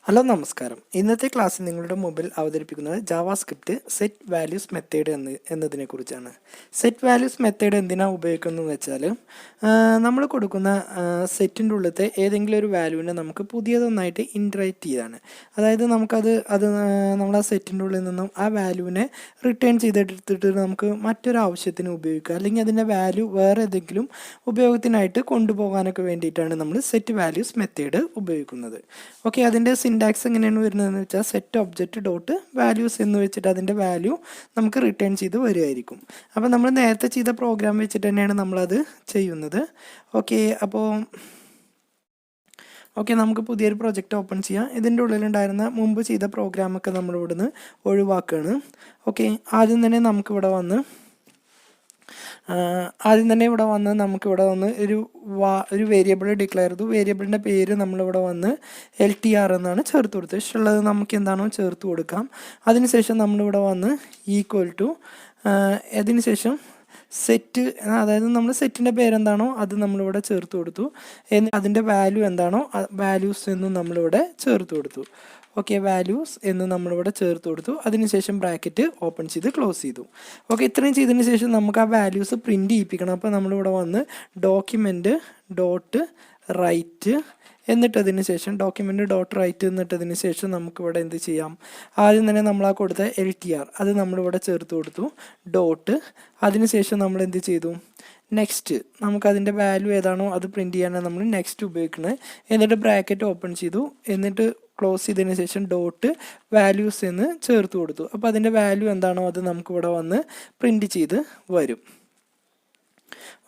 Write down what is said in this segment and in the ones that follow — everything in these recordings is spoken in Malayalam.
ഹലോ നമസ്കാരം. ഇന്നത്തെ ക്ലാസ്സിൽ നിങ്ങളുടെ മുമ്പിൽ അവതരിപ്പിക്കുന്നത് ജാവാസ്ക്രിപ്റ്റ് സെറ്റ് വാല്യൂസ് മെത്തേഡ് എന്നതിനെ കുറിച്ചാണ്. സെറ്റ് വാല്യൂസ് മെത്തേഡ് എന്തിനാണ് ഉപയോഗിക്കുന്നതെന്ന് വെച്ചാൽ നമ്മൾ കൊടുക്കുന്ന സെറ്റിൻ്റെ ഉള്ളിലത്തെ ഏതെങ്കിലും ഒരു വാല്യൂവിനെ നമുക്ക് പുതിയതൊന്നായിട്ട് ഇൻട്രൈറ്റ് ചെയ്താണ്. അതായത് നമ്മൾ ആ സെറ്റിൻ്റെ ഉള്ളിൽ നിന്നും ആ വാല്യൂവിനെ റിട്ടേൺ ചെയ്തെടുത്തിട്ട് നമുക്ക് മറ്റൊരു ആവശ്യത്തിന് ഉപയോഗിക്കുക, അല്ലെങ്കിൽ അതിൻ്റെ വാല്യൂ വേറെ ഏതെങ്കിലും ഉപയോഗത്തിനായിട്ട് കൊണ്ടുപോകാനൊക്കെ വേണ്ടിയിട്ടാണ് നമ്മൾ സെറ്റ് വാല്യൂസ് മെത്തേഡ് ഉപയോഗിക്കുന്നത്. ഓക്കെ, അതിൻ്റെ സിൻടാക്സ് എങ്ങനെയാണ് വരുന്നതെന്ന് വെച്ചാൽ സെറ്റ് ഒബ്ജക്റ്റ് ഡോട്ട് വാല്യൂസ് എന്ന് വെച്ചിട്ട് അതിൻ്റെ വാല്യൂ നമുക്ക് റിട്ടേൺ ചെയ്ത് വരുമായിരിക്കും. അപ്പോൾ നമ്മൾ നേരത്തെ ചെയ്ത പ്രോഗ്രാം വെച്ചിട്ട് തന്നെയാണ് നമ്മളത് ചെയ്യുന്നത്. ഓക്കെ, നമുക്ക് പുതിയൊരു പ്രൊജക്റ്റ് ഓപ്പൺ ചെയ്യാം. ഇതിൻ്റെ ഉള്ളിലുണ്ടായിരുന്ന മുമ്പ് ചെയ്ത പ്രോഗ്രാമൊക്കെ നമ്മൾ ഇവിടുന്ന് ഒഴിവാക്കുകയാണ്. ഓക്കെ, ആദ്യം തന്നെ ഇവിടെ വന്ന് നമുക്കിവിടെ വന്ന് ഒരു വേരിയബിൾ ഡിക്ലെയർ ചെയ്തു. വേരിയബിളിൻ്റെ പേര് നമ്മളിവിടെ വന്ന് LTR എന്നാണ് ചേർത്ത് കൊടുത്തത്. ഇഷ്ടമുള്ളത് നമുക്ക് എന്താണോ ചേർത്ത് കൊടുക്കാം. അതിനുശേഷം നമ്മളിവിടെ വന്ന് ഈക്വൽ ടു അതിനുശേഷം സെറ്റ്, അതായത് നമ്മൾ സെറ്റിൻ്റെ പേരെന്താണോ അത് നമ്മളിവിടെ ചേർത്ത് കൊടുത്തു. അതിൻ്റെ വാല്യൂ എന്താണോ വാല്യൂസ് എന്നും നമ്മളിവിടെ ചേർത്ത് കൊടുത്തു. ഓക്കെ, വാല്യൂസ് എന്ന് നമ്മളിവിടെ ചേർത്ത് കൊടുത്തു. അതിനുശേഷം ബ്രാക്കറ്റ് ഓപ്പൺ ചെയ്ത് ക്ലോസ് ചെയ്തു. ഓക്കെ, ഇത്രയും ചെയ്തതിന് ശേഷം നമുക്ക് ആ വാല്യൂസ് പ്രിൻറ്റ് ചെയ്യിപ്പിക്കണം. അപ്പോൾ നമ്മളിവിടെ വന്ന് ഡോക്യുമെൻറ്റ് ഡോട്ട് റൈറ്റ് എന്നിട്ടതിന് ശേഷം എന്നിട്ടതിന് ശേഷം നമുക്കിവിടെ എന്ത് ചെയ്യാം, ആദ്യം തന്നെ നമ്മൾ ആ കൊടുത്ത LTR അത് നമ്മളിവിടെ ചേർത്ത് കൊടുത്തു. ഡോട്ട് അതിനുശേഷം നമ്മൾ എന്ത് ചെയ്തു, നെക്സ്റ്റ്, നമുക്കതിൻ്റെ വാല്യൂ ഏതാണോ അത് പ്രിൻറ്റ് ചെയ്യാനാണ് നമ്മൾ നെക്സ്റ്റ് ഉപയോഗിക്കുന്നത്. എന്നിട്ട് ബ്രാക്കറ്റ് ഓപ്പൺ ചെയ്തു. എന്നിട്ട് ക്ലോസ് ചെയ്തതിന് ശേഷം ഡോട്ട് വാല്യൂസ് എന്ന് ചേർത്ത് കൊടുത്തു. അപ്പോൾ അതിൻ്റെ വാല്യൂ എന്താണോ അത് നമുക്കിവിടെ വന്ന് പ്രിൻറ്റ് ചെയ്ത് വരും.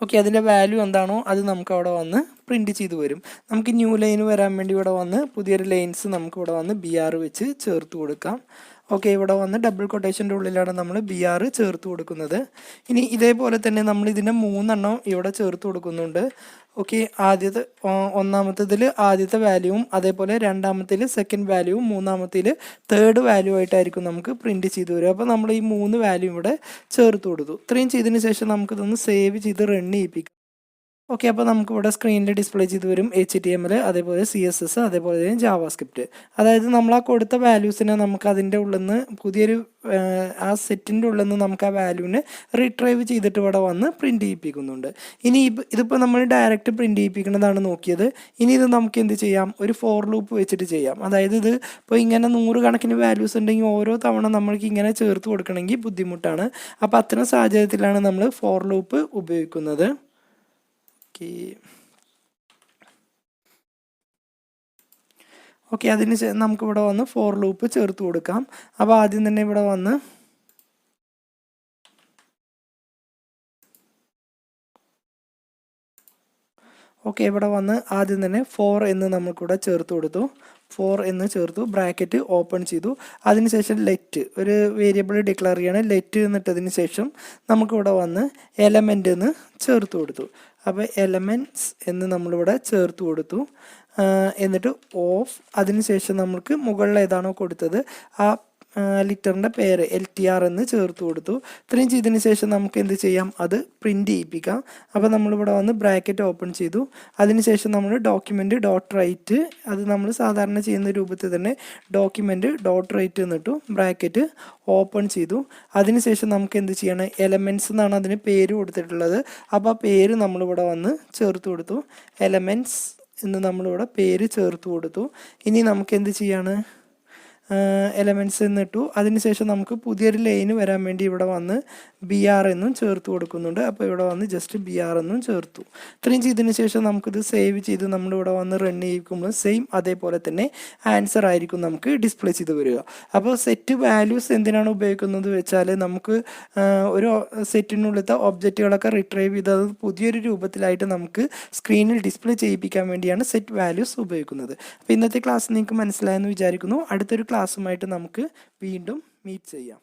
ഓക്കെ, അതിൻ്റെ വാല്യൂ എന്താണോ അത് നമുക്ക് അവിടെ വന്ന് പ്രിൻറ്റ് ചെയ്ത് വരും. നമുക്ക് ന്യൂ ലൈൻ വരാൻ വേണ്ടി ഇവിടെ വന്ന് പുതിയൊരു ലൈൻസ് നമുക്കിവിടെ വന്ന് BR വെച്ച് ചേർത്ത് കൊടുക്കാം. ഓക്കെ, ഇവിടെ വന്ന് ഡബിൾ കൊട്ടേഷൻ്റെ ഉള്ളിലാണ് നമ്മൾ BR ചേർത്ത് കൊടുക്കുന്നത്. ഇനി ഇതേപോലെ തന്നെ നമ്മൾ ഇതിൻ്റെ 3 എണ്ണം ഇവിടെ ചേർത്ത് കൊടുക്കുന്നുണ്ട്. ഓക്കെ, ഒന്നാമത്തേതിൽ ആദ്യത്തെ വാല്യൂവും, അതേപോലെ രണ്ടാമത്തേൽ സെക്കൻഡ് വാല്യൂവും, മൂന്നാമത്തേൽ തേർഡ് വാല്യൂ ആയിട്ടായിരിക്കും നമുക്ക് പ്രിൻറ്റ് ചെയ്ത് വരും. അപ്പോൾ നമ്മൾ ഈ 3 വാല്യൂ ഇവിടെ ചേർത്ത് കൊടുത്തു. ഇത്രയും ചെയ്തതിന് ശേഷം നമുക്കിതൊന്ന് സേവ് ചെയ്ത് റൺ ചെയ്യിപ്പിക്കാം. ഓക്കെ, അപ്പോൾ നമുക്കിവിടെ സ്ക്രീനിൽ ഡിസ്പ്ലേ ചെയ്ത് വരും HTML, അതേപോലെ CSS, അതേപോലെ ജാവാസ്ക്രിപ്റ്റ്. അതായത് നമ്മൾ ആ കൊടുത്ത വാല്യൂസിനെ നമുക്ക് അതിൻ്റെ ഉള്ളിൽ നിന്ന് പുതിയൊരു ആ സെറ്റിൻ്റെ ഉള്ളിൽ നിന്ന് നമുക്ക് ആ വാല്യൂവിനെ റിട്രൈവ് ചെയ്തിട്ട് ഇവിടെ വന്ന് പ്രിൻറ്റ് ചെയ്യിപ്പിക്കുന്നുണ്ട്. ഇനി ഇതിപ്പോൾ നമ്മൾ ഡയറക്റ്റ് പ്രിൻറ്റ് ചെയ്യിപ്പിക്കുന്നതാണ് നോക്കിയത്. ഇനി ഇത് നമുക്ക് എന്ത് ചെയ്യാം, ഒരു ഫോർ ലൂപ്പ് വെച്ചിട്ട് ചെയ്യാം. അതായത് ഇത് ഇപ്പോൾ ഇങ്ങനെ 100 കണക്കിന് വാല്യൂസ് ഉണ്ടെങ്കിൽ ഓരോ തവണ നമ്മൾക്ക് ഇങ്ങനെ ചേർത്ത് കൊടുക്കണമെങ്കിൽ ബുദ്ധിമുട്ടാണ്. അപ്പോൾ അത്തരം സാഹചര്യത്തിലാണ് നമ്മൾ ഫോർ ലൂപ്പ് ഉപയോഗിക്കുന്നത്. ഓക്കെ, അതിന് നമുക്കിവിടെ വന്ന് ഫോർ ലൂപ്പ് ചേർത്ത് കൊടുക്കാം. അപ്പോൾ ആദ്യം തന്നെ ഇവിടെ വന്ന് ആദ്യം തന്നെ 4 എന്ന് നമുക്കിവിടെ ചേർത്ത് കൊടുത്തു. 4 എന്ന് ചേർത്തു. ബ്രാക്കറ്റ് ഓപ്പൺ ചെയ്തു. അതിനുശേഷം ലെറ്റ്, ഒരു വേരിയബിൾ ഡിക്ലെയർ ചെയ്യണം. ലെറ്റ് എന്നിട്ടതിന് ശേഷം നമുക്കിവിടെ വന്ന് എലമെൻ്റ് എന്ന് ചേർത്ത് കൊടുത്തു. അപ്പോൾ എലമെൻറ്റ്സ് എന്ന് നമ്മളിവിടെ ചേർത്ത് കൊടുത്തു. എന്നിട്ട് ഓഫ്, അതിനുശേഷം നമുക്ക് മുകളിൽ ഏതാണോ കൊടുത്തത് ആ ലിറ്ററിൻ്റെ പേര് LTR എന്ന് ചേർത്ത് കൊടുത്തു. ഇത്രയും ചെയ്തതിന് ശേഷം നമുക്ക് എന്ത് ചെയ്യാം, അത് പ്രിൻറ്റ് ചെയ്യിപ്പിക്കാം. അപ്പോൾ നമ്മളിവിടെ വന്ന് ബ്രാക്കറ്റ് ഓപ്പൺ ചെയ്തു. അതിനുശേഷം നമ്മൾ ഡോക്യുമെൻറ്റ് ഡോട്ട് റൈറ്റ്, അത് നമ്മൾ സാധാരണ ചെയ്യുന്ന രൂപത്തിൽ തന്നെ ഡോക്യുമെൻറ്റ് ഡോട്ട് റൈറ്റ് എന്നിട്ടു ബ്രാക്കറ്റ് ഓപ്പൺ ചെയ്തു. അതിനുശേഷം നമുക്ക് എന്ത് ചെയ്യണം, എലമെൻറ്റ്സ് എന്നാണ് അതിന് പേര് കൊടുത്തിട്ടുള്ളത്. അപ്പോൾ ആ പേര് നമ്മളിവിടെ വന്ന് ചേർത്ത് കൊടുത്തു. എലമെൻറ്റ്സ് എന്ന് നമ്മളിവിടെ പേര് ചേർത്ത് കൊടുത്തു. ഇനി നമുക്ക് എന്ത് ചെയ്യാണ്, എലമെൻറ്റ്സ് എന്നിട്ടു. അതിനുശേഷം നമുക്ക് പുതിയൊരു ലൈന് വരാൻ വേണ്ടി ഇവിടെ വന്ന് BR എന്നും ചേർത്ത് കൊടുക്കുന്നുണ്ട്. അപ്പോൾ ഇവിടെ വന്ന് ജസ്റ്റ് BR എന്നും ചേർത്തു. ഇത്രയും ചെയ്തതിന് ശേഷം നമുക്കിത് സേവ് ചെയ്ത് നമ്മളിവിടെ വന്ന് റൺ ചെയ്യിക്കുമ്പോൾ സെയിം അതേപോലെ തന്നെ ആൻസർ ആയിരിക്കും നമുക്ക് ഡിസ്പ്ലേ ചെയ്ത് വരിക. അപ്പോൾ സെറ്റ് വാല്യൂസ് എന്തിനാണ് ഉപയോഗിക്കുന്നത് വെച്ചാൽ നമുക്ക് ഒരു സെറ്റിനുള്ളിലത്തെ ഒബ്ജക്റ്റുകളൊക്കെ റിട്രൈവ് ചെയ്ത് അത് പുതിയൊരു രൂപത്തിലായിട്ട് നമുക്ക് സ്ക്രീനിൽ ഡിസ്പ്ലേ ചെയ്യിപ്പിക്കാൻ വേണ്ടിയാണ് സെറ്റ് വാല്യൂസ് ഉപയോഗിക്കുന്നത്. അപ്പോൾ ഇന്നത്തെ ക്ലാസ് നിങ്ങൾക്ക് മനസ്സിലായെന്ന് വിചാരിക്കുന്നു. അടുത്തൊരു ക്ലാസ്സുമായിട്ട് നമുക്ക് വീണ്ടും മീറ്റ് ചെയ്യാം.